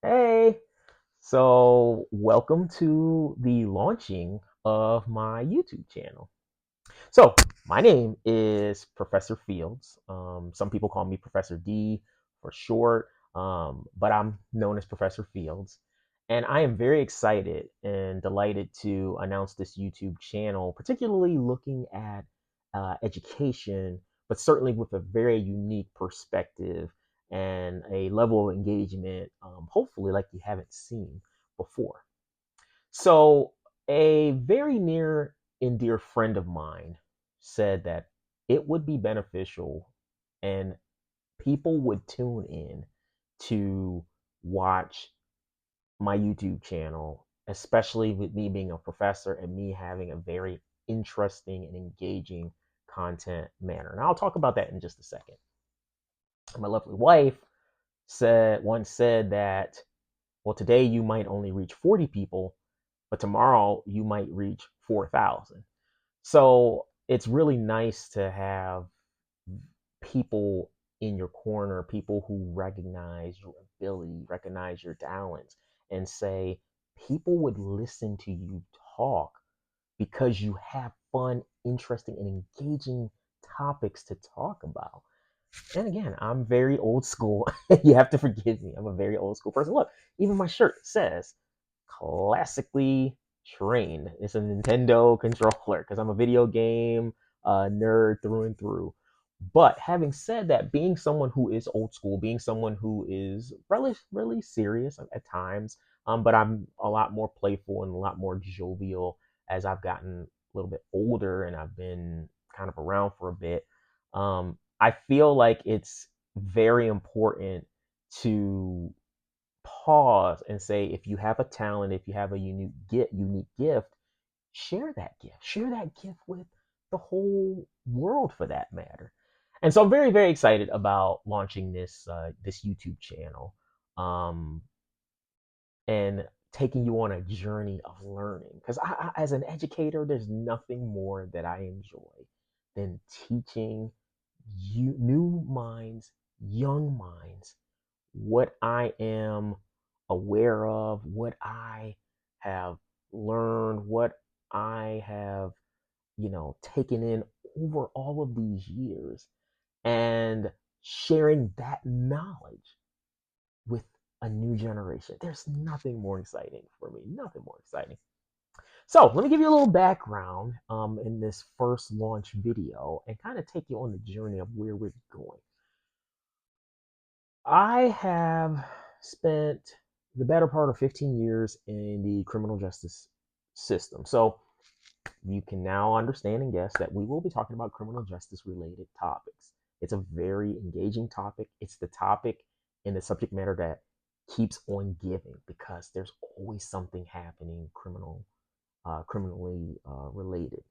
Hey, so welcome to the launching of my YouTube channel. So, my name is Professor Fields. Some people call me Professor D for short, but I'm known as Professor Fields. And I am very excited and delighted to announce this YouTube channel, particularly looking at education, but certainly with a very unique perspective and a level of engagement, hopefully, like you haven't seen before. So, a very near and dear friend of mine said that it would be beneficial and people would tune in to watch my YouTube channel, especially with me being a professor and me having a very interesting and engaging content manner. And I'll talk about that in just a second. My lovely wife said that, well, today you might only reach 40 people, but tomorrow you might reach 4,000. So it's really nice to have people in your corner, people who recognize your ability, recognize your talents, and say, people would listen to you talk because you have fun, interesting, and engaging topics to talk about. And again, I'm very old school. You have to forgive me. I'm a very old school person. Look, even my shirt says classically trained. It's a Nintendo controller because I'm a video game nerd through and through. But having said that, being someone who is old school, being someone who is really serious at times, but I'm a lot more playful and a lot more jovial as I've gotten a little bit older and I've been kind of around for a bit. I feel like it's very important to pause and say, if you have a talent, if you have a unique gift, share that gift with the whole world for that matter. And so I'm very very excited about launching this YouTube channel, um, and taking you on a journey of learning. Because as an educator, there's nothing more that I enjoy than teaching you new minds, young minds, what I am aware of, what I have learned, what I have, taken in over all of these years, and sharing that knowledge with a new generation. There's nothing more exciting for me, nothing more exciting. So let me give you a little background in this first launch video and kind of take you on the journey of where we're going. I have spent the better part of 15 years in the criminal justice system. So you can now understand and guess that we will be talking about criminal justice related topics. It's a very engaging topic. It's the topic and the subject matter that keeps on giving because there's always something happening criminally related.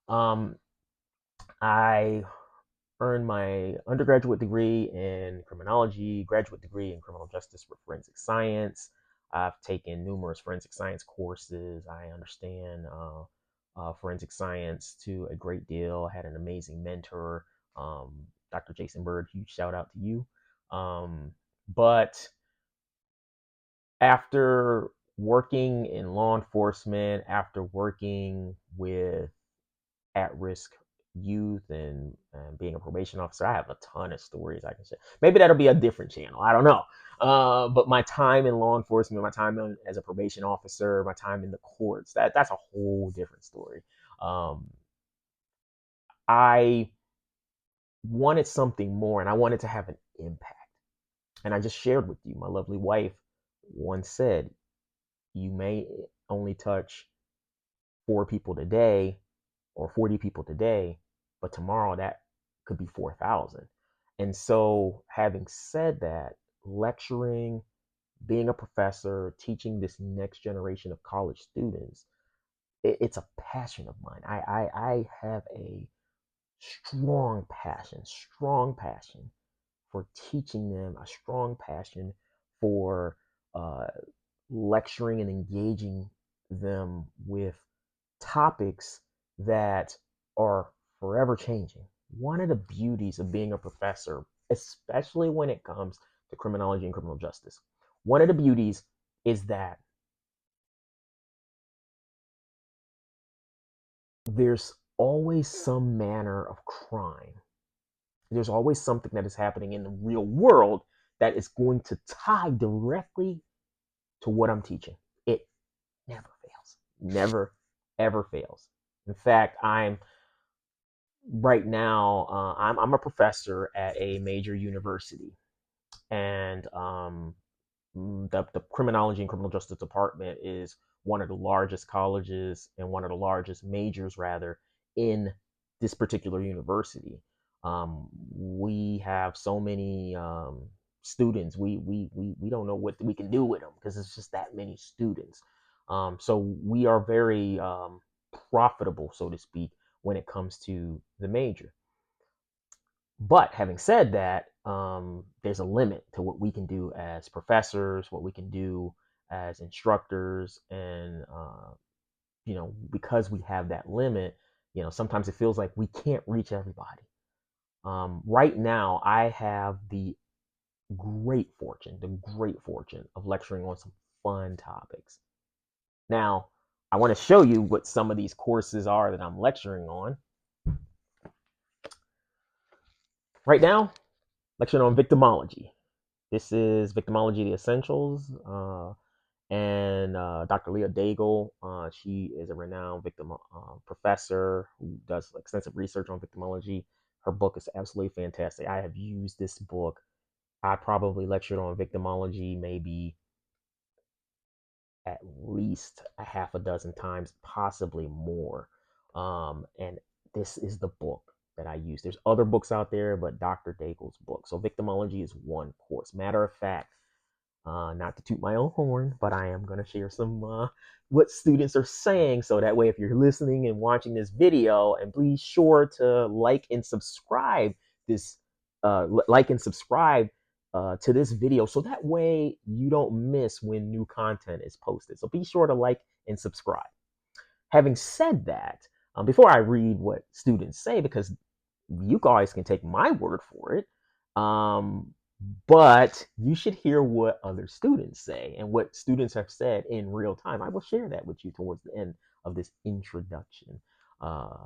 Um, I earned my undergraduate degree in criminology, graduate degree in criminal justice with forensic science. I've taken numerous forensic science courses. I understand forensic science to a great deal. I had an amazing mentor, Dr. Jason Bird. Huge shout out to you. But after working in law enforcement, after working with at risk youth and being a probation officer, I have a ton of stories I can share. Maybe that'll be a different channel. I don't know. But my time in law enforcement, my time as a probation officer, my time in the courts, that's a whole different story. Um, I wanted something more and I wanted to have an impact. And I just shared with you, my lovely wife once said, you may only touch 4 people today or 40 people today, but tomorrow that could be 4,000. And so, having said that, lecturing, being a professor, teaching this next generation of college students, it's a passion of mine. I have a strong passion for teaching them, a strong passion for uh, lecturing and engaging them with topics that are forever changing. One of the beauties of being a professor, especially when it comes to criminology and criminal justice, One of the beauties is that there's always some manner of crime. There's always something that is happening in the real world that is going to tie directly to what I'm teaching. It never fails. Never, ever fails. In fact, I'm right now, I'm a professor at a major university, and the criminology and criminal justice department is one of the largest colleges and one of the largest majors, rather, in this particular university. We have so many students. We don't know what we can do with them because it's just that many students. So we are very profitable, so to speak, when it comes to the major. But having said that, there's a limit to what we can do as professors, what we can do as instructors, and because we have that limit, sometimes it feels like we can't reach everybody. Right now, I have the great fortune of lecturing on some fun topics. Now, I want to show you what some of these courses are that I'm lecturing on. Right now, lecturing on victimology. This is Victimology the Essentials. And Dr. Leah Daigle, she is a renowned victim professor who does extensive research on victimology. Her book is absolutely fantastic. I have used this book. I probably lectured on victimology maybe at least a half a dozen times, possibly more. And this is the book that I use. There's other books out there, but Dr. Daigle's book. So victimology is one course. Matter of fact, not to toot my own horn, but I am going to share some what students are saying. So that way, if you're listening and watching this video, and please sure to like and subscribe this, like and subscribe to this video, so that way you don't miss when new content is posted. So be sure to like and subscribe. Having said that, before I read what students say, because you guys can take my word for it, um, but you should hear what other students say and what students have said in real time. I will share that with you towards the end of this introduction. Uh,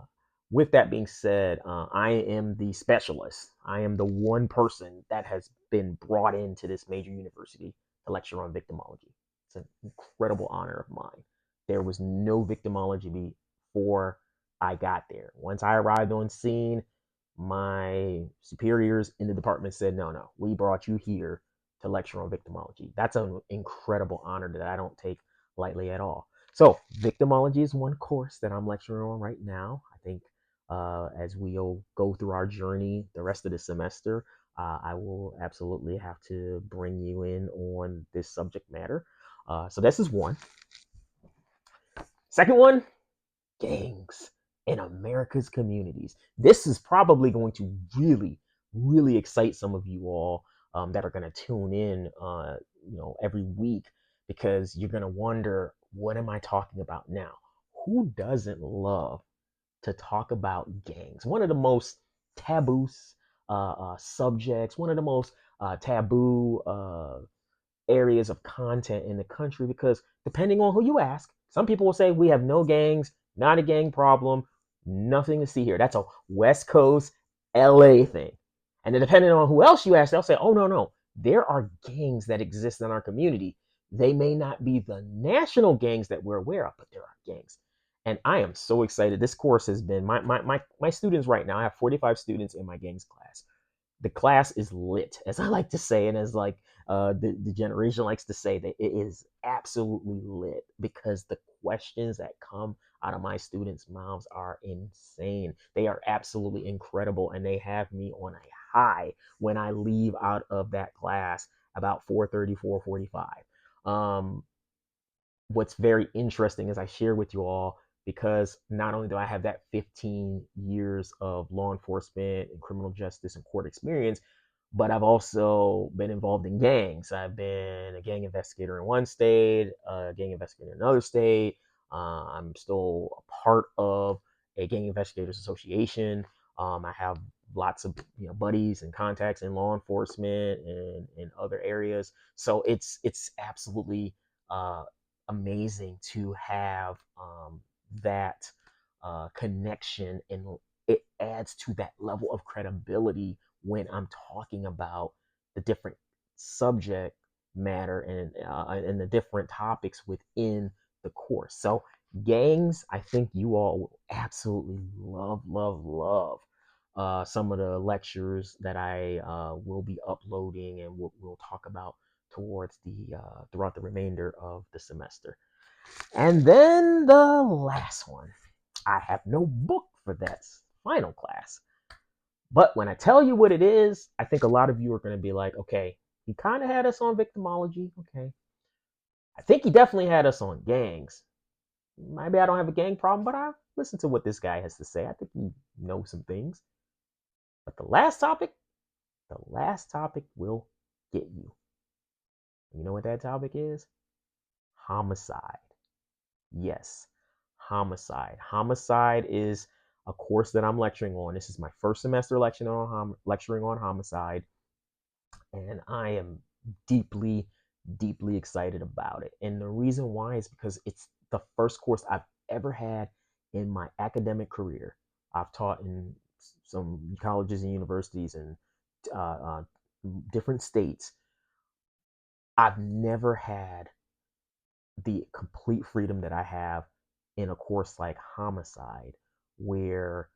with that being said, I am the specialist. I am the one person that has been brought into this major university to lecture on victimology. It's an incredible honor of mine. There was no victimology before I got there. Once I arrived on scene, my superiors in the department said, no, no, we brought you here to lecture on victimology. That's an incredible honor that I don't take lightly at all. So, victimology is one course that I'm lecturing on right now. I think as we'll go through our journey the rest of the semester, I will absolutely have to bring you in on this subject matter. So, this is one. Second one, gangs in America's communities. This is probably going to really, really excite some of you all that are going to tune in, every week, because you're going to wonder, what am I talking about now? Who doesn't love to talk about gangs? One of the most taboo subjects, one of the most taboo areas of content in the country, because depending on who you ask, some people will say we have no gangs, not a gang problem, nothing to see here. That's a West Coast LA thing. And then depending on who else you ask, they'll say, oh, no, no, there are gangs that exist in our community. They may not be the national gangs that we're aware of, but there are gangs. And I am so excited. This course has been my students right now. I have 45 students in my gangs class. The class is lit, as I like to say, and as like the generation likes to say, that it is absolutely lit, because the questions that come out of my students' mouths are insane. They are absolutely incredible, and they have me on a high when I leave out of that class about 4:30, 4:45. What's very interesting is I share with you all, because not only do I have that 15 years of law enforcement and criminal justice and court experience, but I've also been involved in gangs. I've been a gang investigator in one state, a gang investigator in another state. I'm still a part of a gang investigators association. I have lots of buddies and contacts in law enforcement and in other areas. So it's absolutely uh, amazing to have that connection, and it adds to that level of credibility when I'm talking about the different subject matter and the different topics within the course. So gangs, I think you all will absolutely love some of the lectures that I will be uploading and we'll talk about towards the throughout the remainder of the semester. And then the last one, I have no book for that final class. But when I tell you what it is, I think a lot of you are going to be like, okay, he kind of had us on victimology. Okay. I think he definitely had us on gangs. Maybe I don't have a gang problem, but I listen to what this guy has to say. I think he knows some things. But the last topic will get you. You know what that topic is? Homicide. Yes, homicide. Homicide is a course that I'm lecturing on. This is my first semester lecturing on homicide, and I am deeply, deeply excited about it. And the reason why is because it's the first course I've ever had in my academic career. I've taught in some colleges and universities and uh, uh, different states. I've never had the complete freedom that I have in a course like homicide, where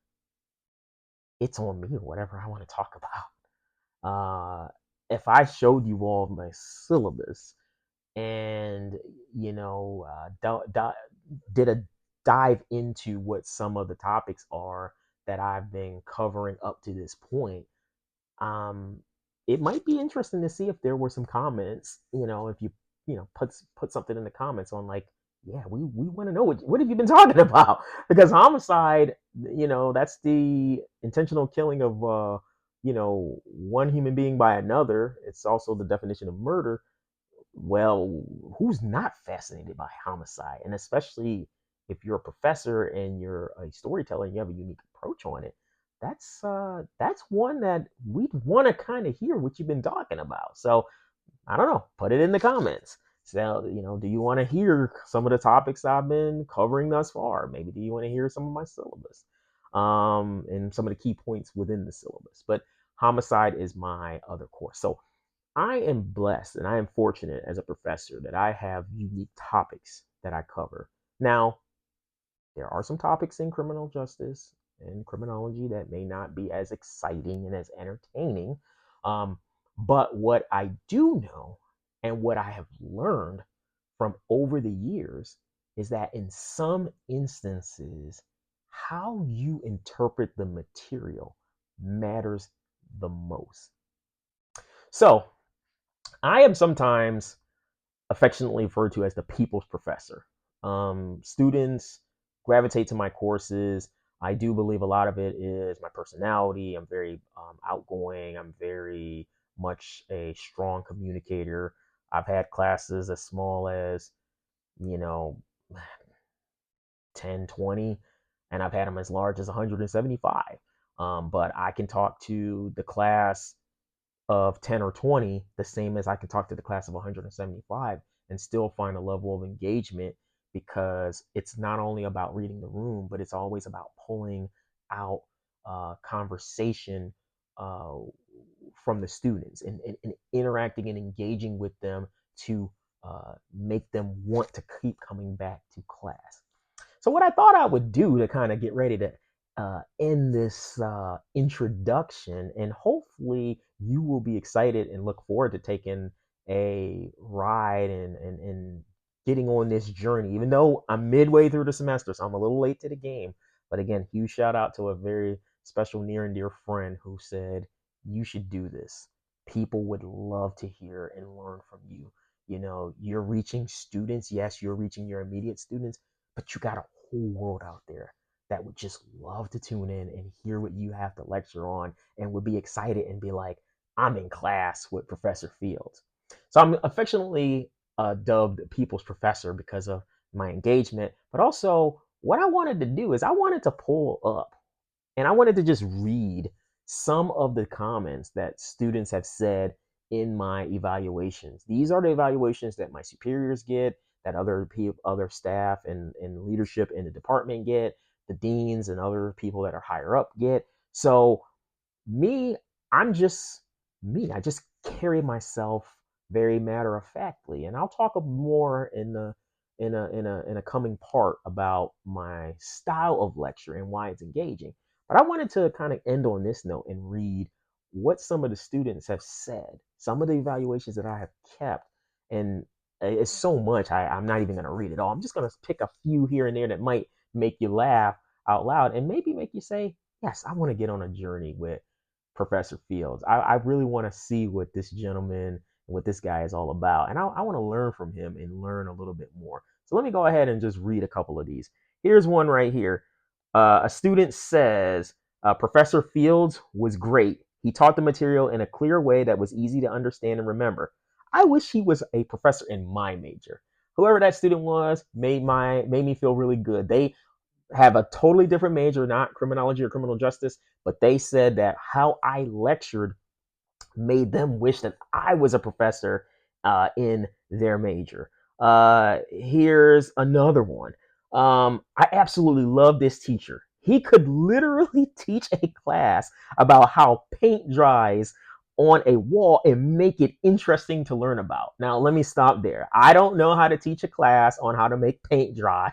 it's on me, whatever I want to talk about. If I showed you all my syllabus and did a dive into what some of the topics are that I've been covering up to this point, um, it might be interesting to see if there were some comments. If you put something in the comments on, like, yeah, we want to know what have you been talking about, because homicide, that's the intentional killing of one human being by another. It's also the definition of murder. Well, who's not fascinated by homicide? And especially if you're a professor and you're a storyteller and you have a unique approach on it, that's one that we'd want to kind of hear what you've been talking about. So I don't know, put it in the comments. So, do you want to hear some of the topics I've been covering thus far? Maybe do you want to hear some of my syllabus, and some of the key points within the syllabus? But homicide is my other course. So I am blessed and I am fortunate as a professor that I have unique topics that I cover. Now, there are some topics in criminal justice and criminology that may not be as exciting and as entertaining. Um, but what I do know and what I have learned from over the years is that in some instances, how you interpret the material matters the most. So, I am sometimes affectionately referred to as the people's professor. Students gravitate to my courses. I do believe a lot of it is my personality. I'm very outgoing. I'm very much a strong communicator. I've had classes as small as, you know, 10, 20, and I've had them as large as 175. But I can talk to the class of 10 or 20 the same as I can talk to the class of 175 and still find a level of engagement, because it's not only about reading the room, but it's always about pulling out conversation uh, from the students, and interacting and engaging with them to make them want to keep coming back to class. So, what I thought I would do to kind of get ready to end this introduction, and hopefully you will be excited and look forward to taking a ride and getting on this journey, even though I'm midway through the semester, so I'm a little late to the game. But again, huge shout out to a very special, near and dear friend who said, you should do this. People would love to hear and learn from you. You're reaching students. Yes, you're reaching your immediate students, but you got a whole world out there that would just love to tune in and hear what you have to lecture on, and would be excited and be like, I'm in class with Professor Fields. So I'm affectionately dubbed People's Professor because of my engagement, but also what I wanted to do is I wanted to pull up and I wanted to just read some of the comments that students have said in my evaluations. These are the evaluations that my superiors get, that other people, other staff and leadership in the department get, the deans and other people that are higher up get. So me, I'm just me. I just carry myself very matter of factly, and I'll talk more in the in a coming part about my style of lecture and why it's engaging. But I wanted to kind of end on this note and read what some of the students have said, some of the evaluations that I have kept, and it's so much. I'm not even going to read it all. I'm just going to pick a few here and there that might make you laugh out loud and maybe make you say, yes, I want to get on a journey with Professor Fields. I really want to see what this gentleman and what this guy is all about. And I want to learn from him and learn a little bit more. So let me go ahead and just read a couple of these. Here's one right here. A student says, Professor Fields was great. He taught the material in a clear way that was easy to understand and remember. I wish he was a professor in my major. Whoever that student was made me feel really good. They have a totally different major, not criminology or criminal justice, but they said that how I lectured made them wish that I was a professor in their major. Here's another one. I absolutely love this teacher. He could literally teach a class about how paint dries on a wall and make it interesting to learn about. Now, let me stop there. I don't know how to teach a class on how to make paint dry.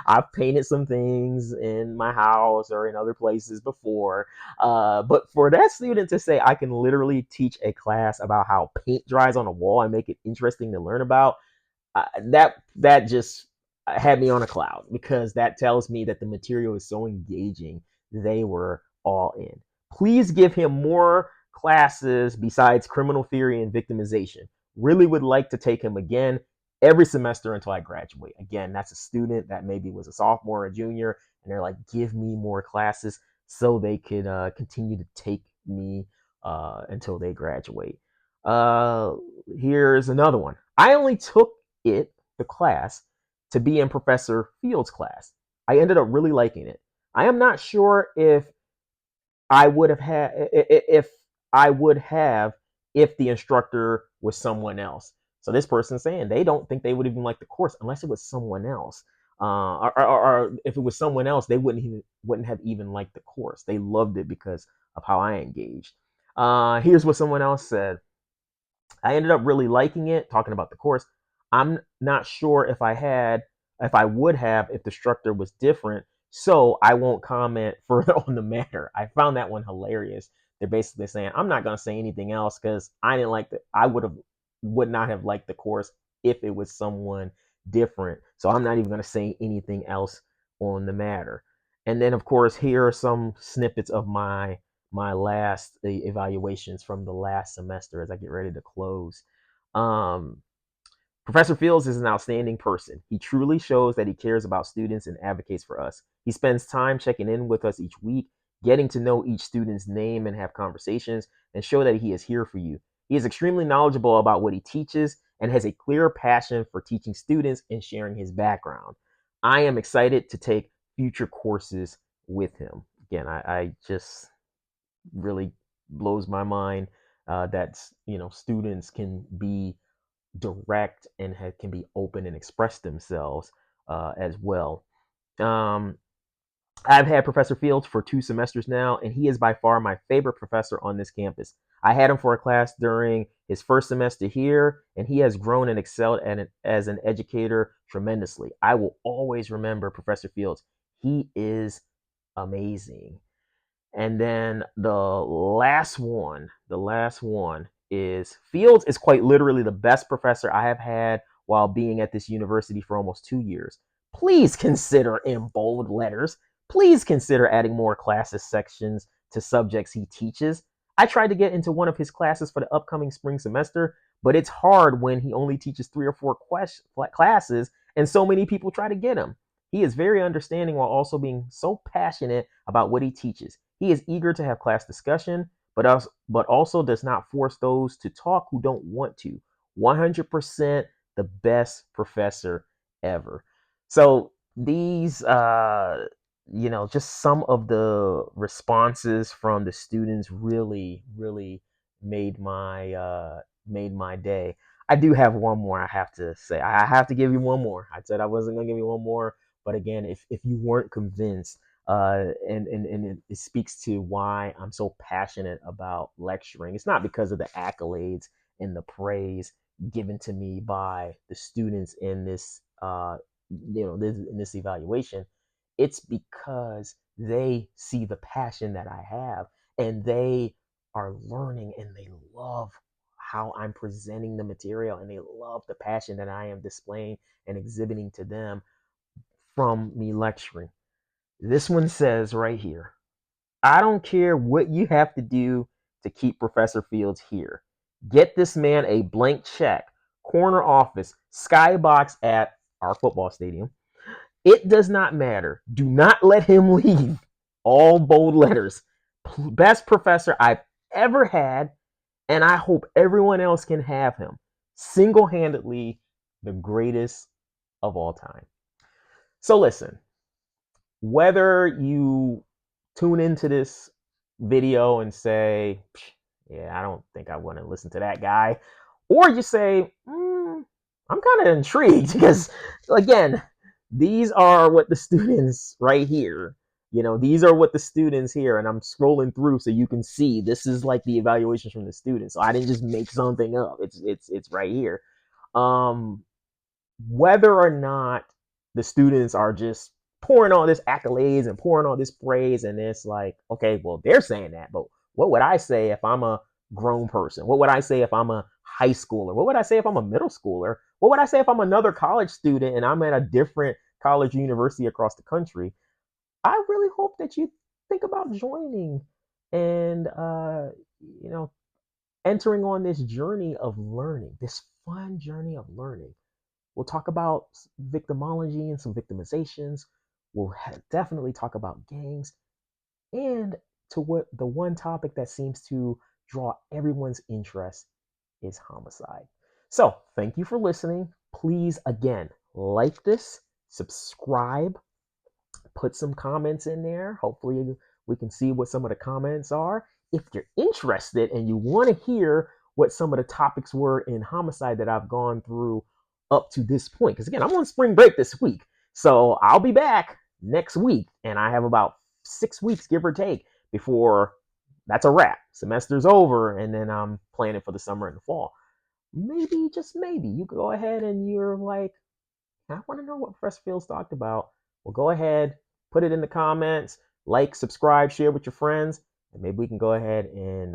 I've painted some things in my house or in other places before, but for that student to say, I can literally teach a class about how paint dries on a wall and make it interesting to learn about, that just had me on a cloud, because that tells me that the material is so engaging. They were all in. Please give him more classes besides criminal theory and victimization. Really would like to take him again every semester until I graduate. Again, that's a student that maybe was a sophomore or a junior, and they're like, give me more classes so they could continue to take me until they graduate. Uh, Here's another one. I only took the class, to be in Professor Field's class. I ended up really liking it. I am not sure I would have had if I would have if the instructor was someone else. So this person's saying they don't think they would even like the course unless it was someone else. Or if it was someone else, they wouldn't have even liked the course. They loved it because of how I engaged. Here's what someone else said. I ended up really liking it, talking about the course. I'm not sure if I would have, if the structure was different. So I won't comment further on the matter. I found that one hilarious. They're basically saying, I'm not going to say anything else because I didn't like I would not have liked the course if it was someone different. So I'm not even going to say anything else on the matter. And then, of course, here are some snippets of my last evaluations from the last semester as I get ready to close. Um, Professor Fields is an outstanding person. He truly shows that he cares about students and advocates for us. He spends time checking in with us each week, getting to know each student's name and have conversations, and show that he is here for you. He is extremely knowledgeable about what he teaches and has a clear passion for teaching students and sharing his background. I am excited to take future courses with him. Again, I just really blows my mind that students can be direct and can be open and express themselves as well. Um, I've had Professor Fields for 2 semesters now, and he is by far my favorite professor on this campus. I had him for a class during his first semester here, and he has grown and excelled as an educator tremendously. I will always remember Professor Fields. He is amazing. And then the last one is Fields is quite literally the best professor I have had while being at this university for almost 2 years. Please consider, in bold letters, please consider adding more classes sections to subjects he teaches. I tried to get into one of his classes for the upcoming spring semester, but it's hard when he only teaches 3 or 4 classes and so many people try to get him. He is very understanding while also being so passionate about what he teaches. He is eager to have class discussion, but also does not force those to talk who don't want to. 100% the best professor ever. So these just some of the responses from the students really, really made my day. I do have one more I have to say. I have to give you one more. I said I wasn't gonna give you one more, but again, if you weren't convinced, and it speaks to why I'm so passionate about lecturing. It's not because of the accolades and the praise given to me by the students in this in this evaluation. It's because they see the passion that I have, and they are learning, and they love how I'm presenting the material, and they love the passion that I am displaying and exhibiting to them from me lecturing. This one says right here, I don't care what you have to do to keep Professor Fields here. Get this man a blank check, corner office, skybox at our football stadium. It does not matter. Do not let him leave. All bold letters. Best professor I've ever had, and I hope everyone else can have him. Single handedly, the greatest of all time. So, listen, whether you tune into this video and say, yeah, I don't think I want to listen to that guy, or you say, I'm kind of intrigued because, again, these are what the students right here, these are what the students here, and I'm scrolling through so you can see this is like the evaluations from the students. So I didn't just make something up. It's right here. Um, Whether or not the students are just pouring all this accolades and pouring all this praise, and it's like, okay, well, they're saying that, but what would I say if I'm a grown person? What would I say if I'm a high schooler? What would I say if I'm a middle schooler? What would I say if I'm another college student and I'm at a different college or university across the country? I really hope that you think about joining and you know entering on this journey of learning, this fun journey of learning. We'll talk about victimology and some victimizations. We'll definitely talk about gangs, and to what the one topic that seems to draw everyone's interest is homicide. So, thank you for listening. Please, again, like this, subscribe, put some comments in there. Hopefully, we can see what some of the comments are. If you're interested and you want to hear what some of the topics were in homicide that I've gone through up to this point, because again, I'm on spring break this week. So I'll be back next week, and I have about 6 weeks, give or take, before that's a wrap. Semester's over, and then I'm planning for the summer and the fall. Maybe, just maybe, you go ahead and you're like, I want to know what Fresh Fields talked about. Well, go ahead, put it in the comments, like, subscribe, share with your friends, and maybe we can go ahead and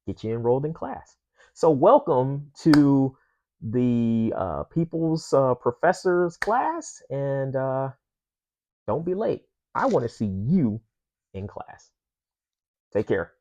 get you enrolled in class. So, welcome to the People's Professors class, and don't be late. I want to see you in class. Take care.